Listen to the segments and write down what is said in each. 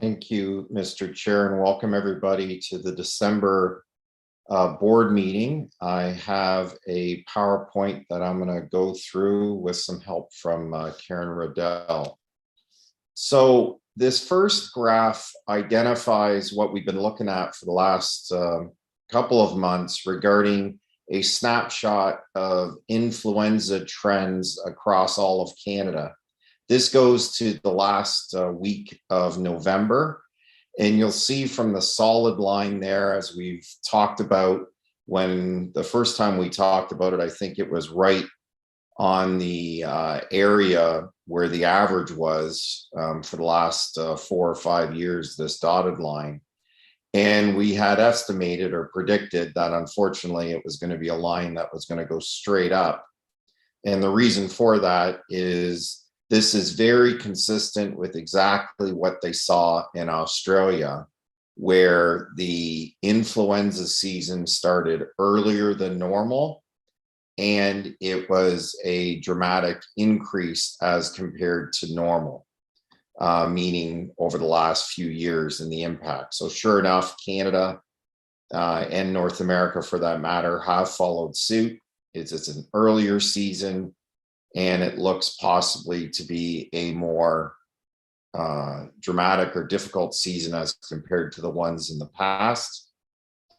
Thank you, Mr. Chair, and welcome everybody to the December board meeting. I have a PowerPoint that I'm going to go through with some help from Karen Riddell. So this first graph identifies what we've been looking at for the last couple of months regarding a snapshot of influenza trends across all of Canada. This goes to the last week of November, and you'll see from the solid line there, as we've talked about when the first time we talked about it, I think it was right on the area where the average was for the last 4 or 5 years, this dotted line. And we had estimated or predicted that unfortunately it was going to be a line that was going to go straight up. And the reason for that is this is very consistent with exactly what they saw in Australia, where the influenza season started earlier than normal, and it was a dramatic increase as compared to normal, meaning over the last few years in the impact. So sure enough, Canada and North America, for that matter, have followed suit. It's an earlier season, and it looks possibly to be a more dramatic or difficult season as compared to the ones in the past.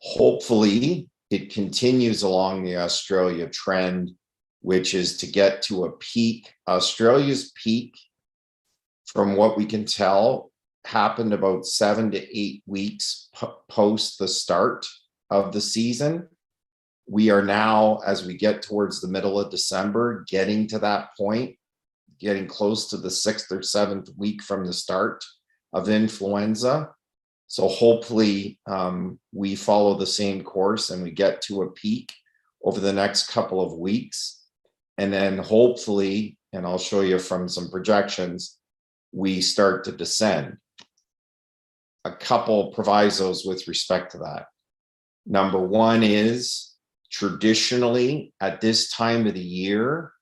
Hopefully, it continues along the Australia trend, which is to get to a peak. Australia's peak, from what we can tell, happened about 7 to 8 weeks post the start of the season. We are now, as we get towards the middle of December, getting to that point, getting close to the 6th or 7th week from the start of influenza. So hopefully we follow the same course and we get to a peak over the next couple of weeks. And then hopefully, and I'll show you from some projections, we start to descend. A couple provisos with respect to that. Number one is, traditionally at this time of the year,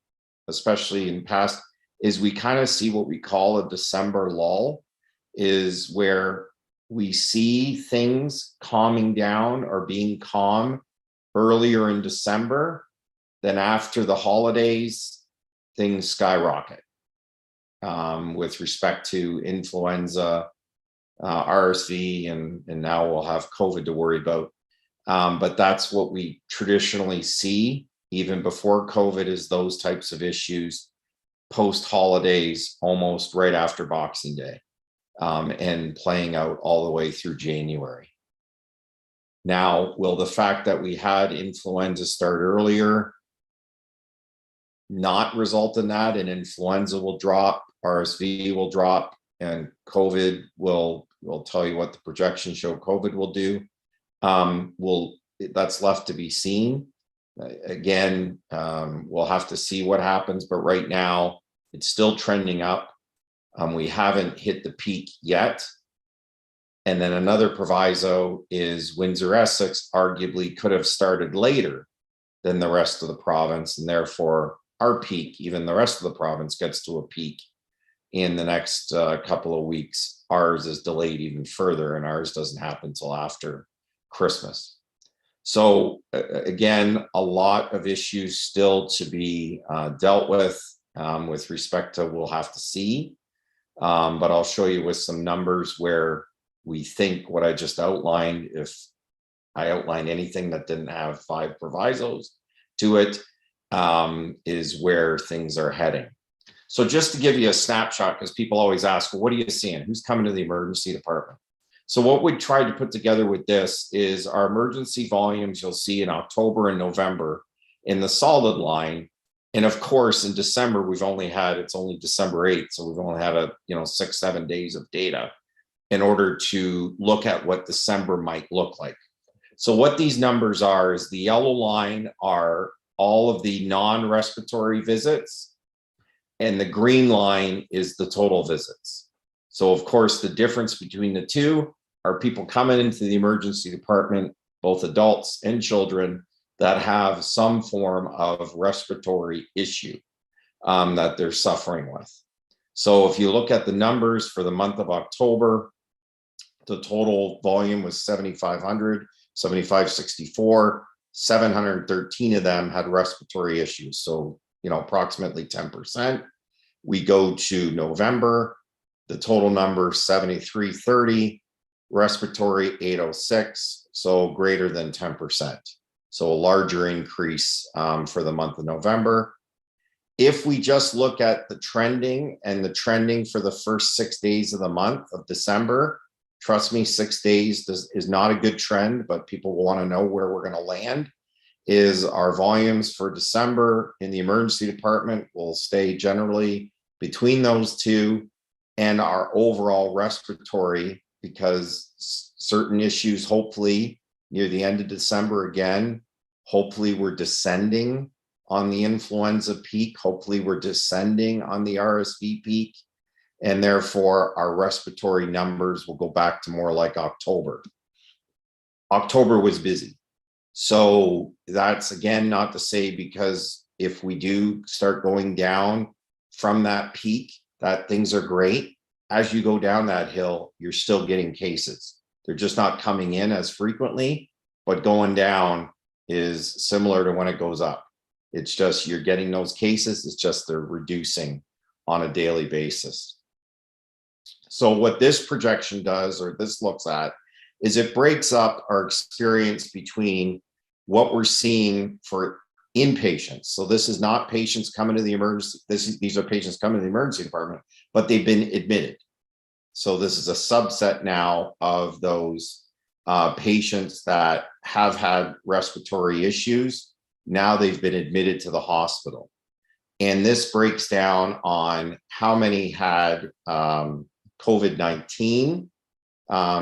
especially in past, is we kind of see what we call a December lull, is where we see things calming down or being calm earlier in December. Then after the holidays, things skyrocket with respect to influenza, RSV, and now we'll have COVID to worry about. But that's what we traditionally see even before COVID, is those types of issues post holidays, almost right after Boxing Day, and playing out all the way through January. Now, will the fact that we had influenza start earlier not result in that, and influenza will drop, RSV will drop, and COVID will tell you what the projections show COVID will do? That's left to be seen. Again, we'll have to see what happens, but right now it's still trending up. We haven't hit the peak yet. And then another proviso is Windsor-Essex arguably could have started later than the rest of the province, and therefore our peak, even the rest of the province, gets to a peak in the next couple of weeks. Ours is delayed even further, and ours doesn't happen until after Christmas. So again, a lot of issues still to be dealt with respect to, we'll have to see. But I'll show you with some numbers where we think what I just outlined, if I outlined anything that didn't have 5 provisos to it, is where things are heading. So just to give you a snapshot, because people always ask, well, what are you seeing? Who's coming to the emergency department? So what we tried to put together with this is our emergency volumes you'll see in October and November in the solid line. And of course, in December, it's only December 8th. So we've only had 6-7 days of data in order to look at what December might look like. So what these numbers are is the yellow line are all of the non-respiratory visits, and the green line is the total visits. So of course, the difference between the two are people coming into the emergency department, both adults and children, that have some form of respiratory issue that they're suffering with. So if you look at the numbers for the month of October, The total volume was 7,500, 7,564. 713 of them had respiratory issues. So, approximately 10%. We go to November, the total number 7,330, respiratory 806, so greater than 10%. So a larger increase for the month of November. If we just look at the trending for the first 6 days of the month of December, trust me, 6 days is not a good trend, but people will want to know where we're going to land. Is our volumes for December in the emergency department will stay generally between those two, and our overall respiratory, because certain issues, hopefully near the end of December again, hopefully we're descending on the influenza peak, hopefully we're descending on the RSV peak, and therefore our respiratory numbers will go back to more like October. October was busy. So that's, again, not to say, because if we do start going down from that peak, that things are great. As you go down that hill, you're still getting cases. They're just not coming in as frequently, but going down is similar to when it goes up. It's just you're getting those cases. It's just they're reducing on a daily basis. So what this projection does, or this looks at, is it breaks up our experience between what we're seeing for inpatients. So this is not patients coming to the emergency. These are patients coming to the emergency department, but they've been admitted. So this is a subset now of those patients that have had respiratory issues. Now they've been admitted to the hospital. And this breaks down on how many had COVID-19.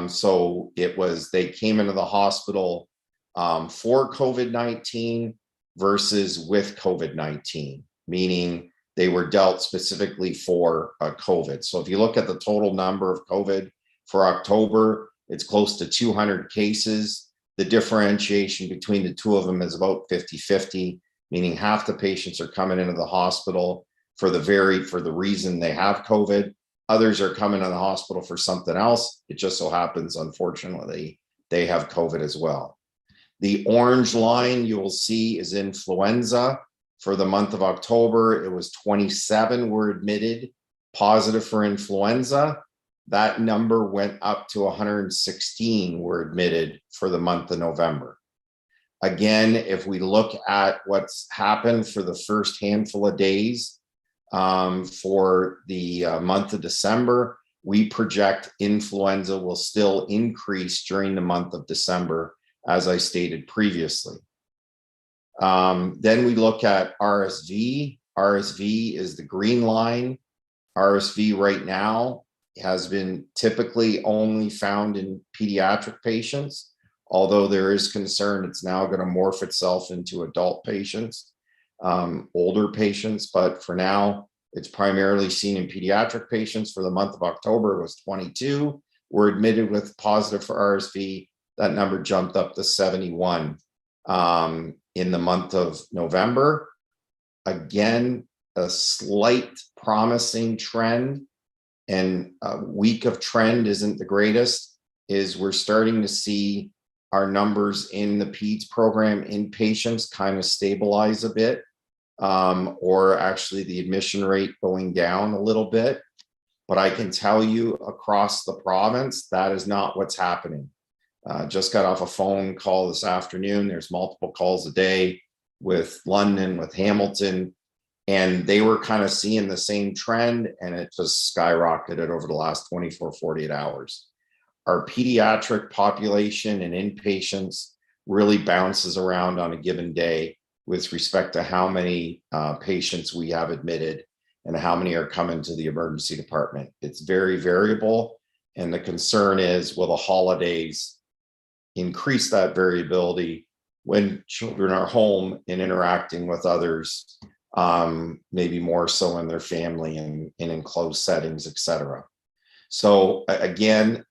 So it was, they came into the hospital for COVID-19 versus with COVID-19, meaning they were dealt specifically for COVID. So if you look at the total number of COVID for October, it's close to 200 cases. The differentiation between the two of them is about 50-50, meaning half the patients are coming into the hospital for the reason they have COVID. Others are coming to the hospital for something else. It just so happens, unfortunately, they have COVID as well. The orange line you will see is influenza. For the month of October, it was 27 were admitted positive for influenza. That number went up to 116 were admitted for the month of November. Again, if we look at what's happened for the first handful of days for the month of December, we project influenza will still increase during the month of December, as I stated previously. Then we look at RSV. RSV is the green line. RSV right now has been typically only found in pediatric patients, although there is concern it's now going to morph itself into adult patients, older patients. But for now, it's primarily seen in pediatric patients. For the month of October, it was 22 were admitted with positive for RSV. That number jumped up to 71 in the month of November. Again, a slight promising trend, and a week of trend isn't the greatest, is we're starting to see our numbers in the PEDS program in patients kind of stabilize a bit, or actually the admission rate going down a little bit. But I can tell you across the province, that is not what's happening. Just got off a phone call this afternoon. There's multiple calls a day with London, with Hamilton, and they were kind of seeing the same trend, and it just skyrocketed over the last 24, 48 hours. Our pediatric population and inpatients really bounces around on a given day with respect to how many patients we have admitted and how many are coming to the emergency department. It's very variable, and the concern is, will the holidays increase that variability when children are home and interacting with others, maybe more so in their family and in enclosed settings, etc. So again,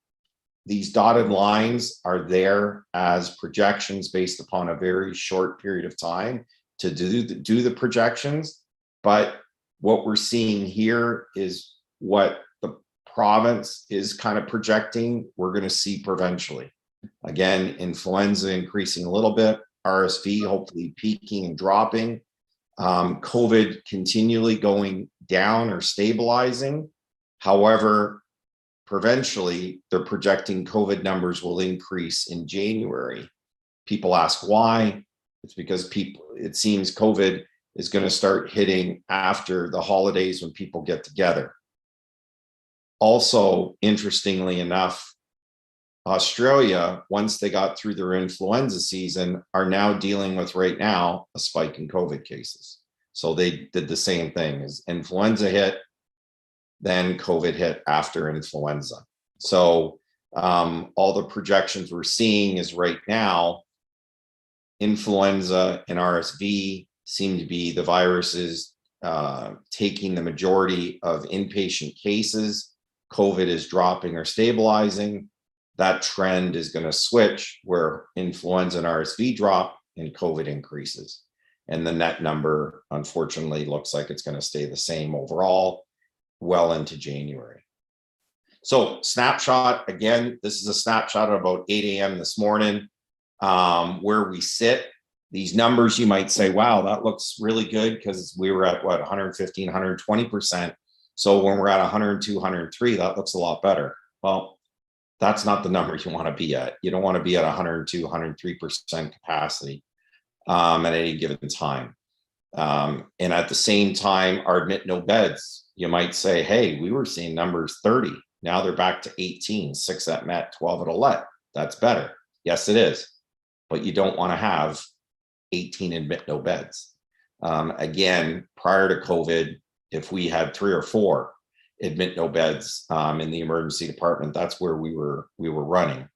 these dotted lines are there as projections based upon a very short period of time to do the projections. But what we're seeing here is what the province is kind of projecting we're going to see provincially. Again, influenza increasing a little bit, RSV hopefully peaking and dropping, COVID continually going down or stabilizing. However, provincially, they're projecting COVID numbers will increase in January. People ask why. It's because it seems COVID is going to start hitting after the holidays when people get together. Also, interestingly enough, Australia, once they got through their influenza season, are now dealing with right now a spike in COVID cases. So they did the same thing as influenza hit, then COVID hit after influenza. So all the projections we're seeing is right now, influenza and RSV seem to be the viruses taking the majority of inpatient cases. COVID is dropping or stabilizing. That trend is going to switch where influenza and RSV drop and COVID increases. And the net number, unfortunately, looks like it's going to stay the same overall well into January. So snapshot, again, this is a snapshot at about 8 a.m. this morning, where we sit. These numbers, you might say, wow, that looks really good because we were at what, 115, 120%. So when we're at 102, 103, that looks a lot better. Well, that's not the number you want to be at. You don't want to be at 102, 103% capacity at any given time. And at the same time, our admit no beds, you might say, hey, we were seeing numbers 30. Now they're back to 18, 6 at Met, 12 at Olet. That's better. Yes, it is. But you don't want to have 18 admit no beds. Again, prior to COVID, if we had 3 or 4 admit no beds in the emergency department, that's where we were running.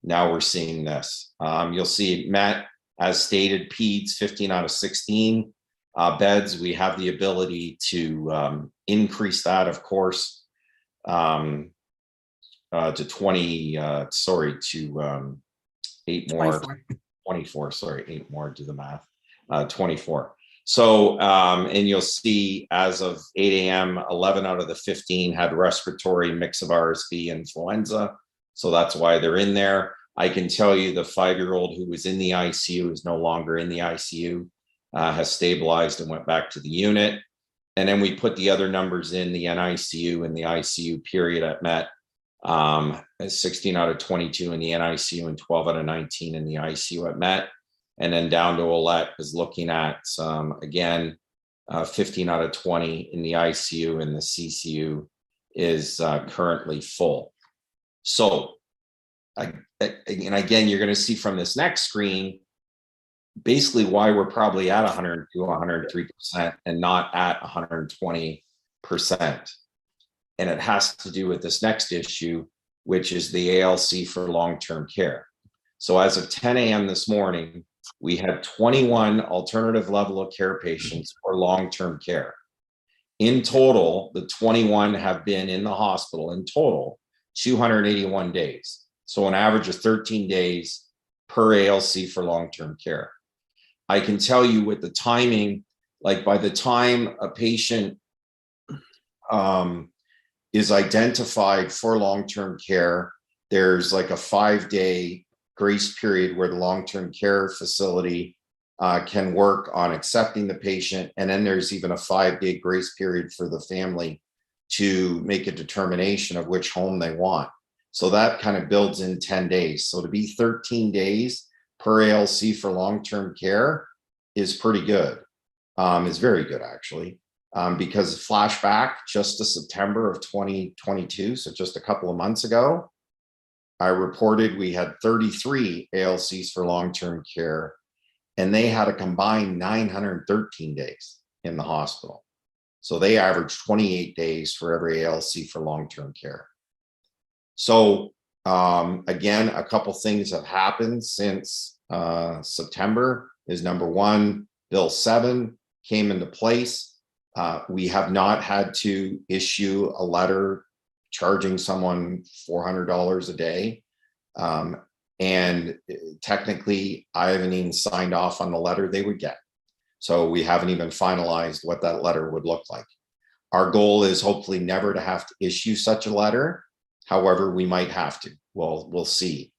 Now we're seeing this. You'll see Met, as stated, peds 15 out of 16 beds. We have the ability to increase that, of course, to 20, to 8 more, 24, sorry, 8 more, do the math, 24. So, and you'll see as of 8 a.m., 11 out of the 15 had respiratory mix of RSV and influenza. So that's why they're in there. I can tell you the 5-year-old who was in the ICU is no longer in the ICU, has stabilized and went back to the unit. And then we put the other numbers in the NICU and the ICU period at Met, 16 out of 22 in the NICU and 12 out of 19 in the ICU at Met. And then down to Olet is looking at, again, 15 out of 20 in the ICU, and the CCU is currently full. So, and again, you're going to see from this next screen, basically why we're probably at 102, 103% and not at 120%. And it has to do with this next issue, which is the ALC for long-term care. So as of 10 a.m. this morning, we had 21 alternative level of care patients for long-term care. In total, the 21 have been in the hospital in total 281 days. So an average of 13 days per ALC for long-term care. I can tell you with the timing, like by the time a patient is identified for long-term care, there's like a 5-day grace period where the long-term care facility can work on accepting the patient. And then there's even a 5-day grace period for the family to make a determination of which home they want. So that kind of builds in 10 days. So to be 13 days per ALC for long-term care is pretty good. Is very good, actually, because flashback just to September of 2022, so just a couple of months ago, I reported we had 33 ALCs for long-term care, and they had a combined 913 days in the hospital. So they averaged 28 days for every ALC for long-term care. So again, a couple things have happened since September is number one, Bill 7 came into place. We have not had to issue a letter charging someone $400 a day. And technically, I haven't even signed off on the letter they would get. So we haven't even finalized what that letter would look like. Our goal is hopefully never to have to issue such a letter. However, we might have to. We'll see.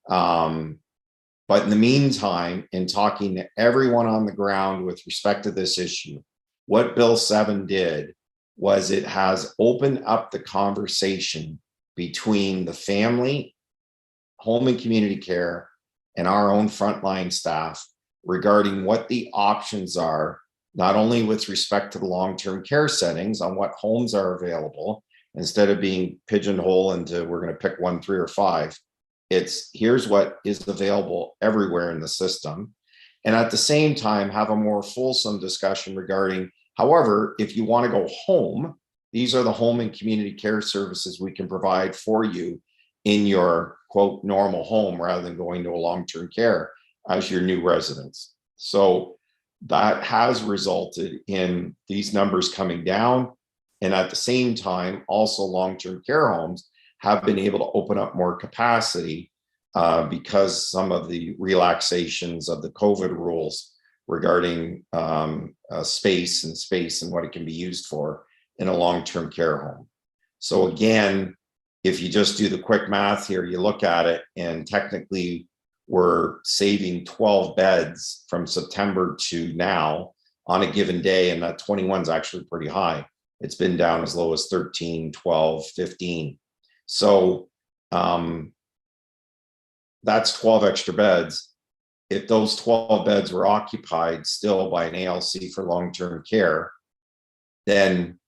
But in the meantime, in talking to everyone on the ground with respect to this issue, what Bill 7 did was it has opened up the conversation between the family, home and community care, and our own frontline staff regarding what the options are, not only with respect to the long-term care settings on what homes are available, instead of being pigeonholed into we're going to pick 1, 3, or 5. It's here's what is available everywhere in the system. And at the same time, have a more fulsome discussion regarding, however, if you want to go home, these are the home and community care services we can provide for you in your quote normal home rather than going to a long-term care as your new residence. So that has resulted in these numbers coming down. And at the same time, also long-term care homes have been able to open up more capacity because some of the relaxations of the COVID rules regarding space and what it can be used for in a long-term care home. So again, if you just do the quick math here, you look at it, and technically we're saving 12 beds from September to now on a given day, and that 21 is actually pretty high. It's been down as low as 13, 12, 15. So that's 12 extra beds. If those 12 beds were occupied still by an ALC for long-term care, then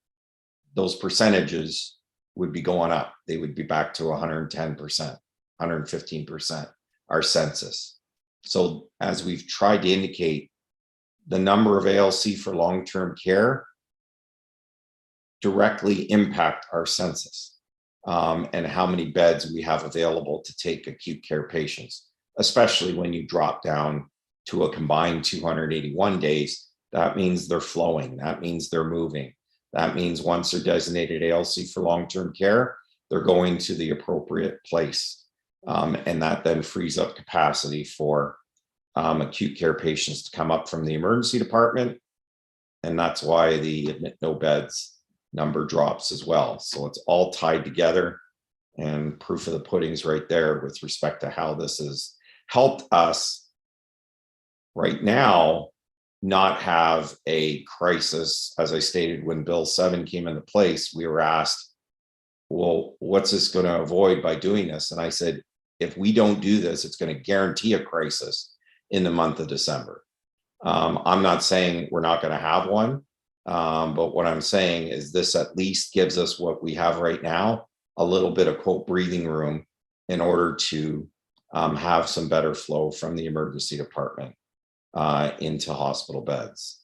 those percentages would be going up. They would be back to 110%, 115%, our census. So as we've tried to indicate, the number of ALC for long-term care directly impact our census and how many beds we have available to take acute care patients, especially when you drop down to a combined 281 days. That means they're flowing. That means they're moving. That means once they're designated ALC for long-term care, they're going to the appropriate place. And that then frees up capacity for acute care patients to come up from the emergency department. And that's why the admit no beds number drops as well. So it's all tied together, and proof of the pudding's right there with respect to how this has helped us right now not have a crisis. As I stated, when Bill 7 came into place, we were asked, well, what's this going to avoid by doing this? And I said, if we don't do this, it's going to guarantee a crisis in the month of December. I'm not saying we're not going to have one, but what I'm saying is this at least gives us what we have right now, a little bit of quote breathing room in order to have some better flow from the emergency department into hospital beds.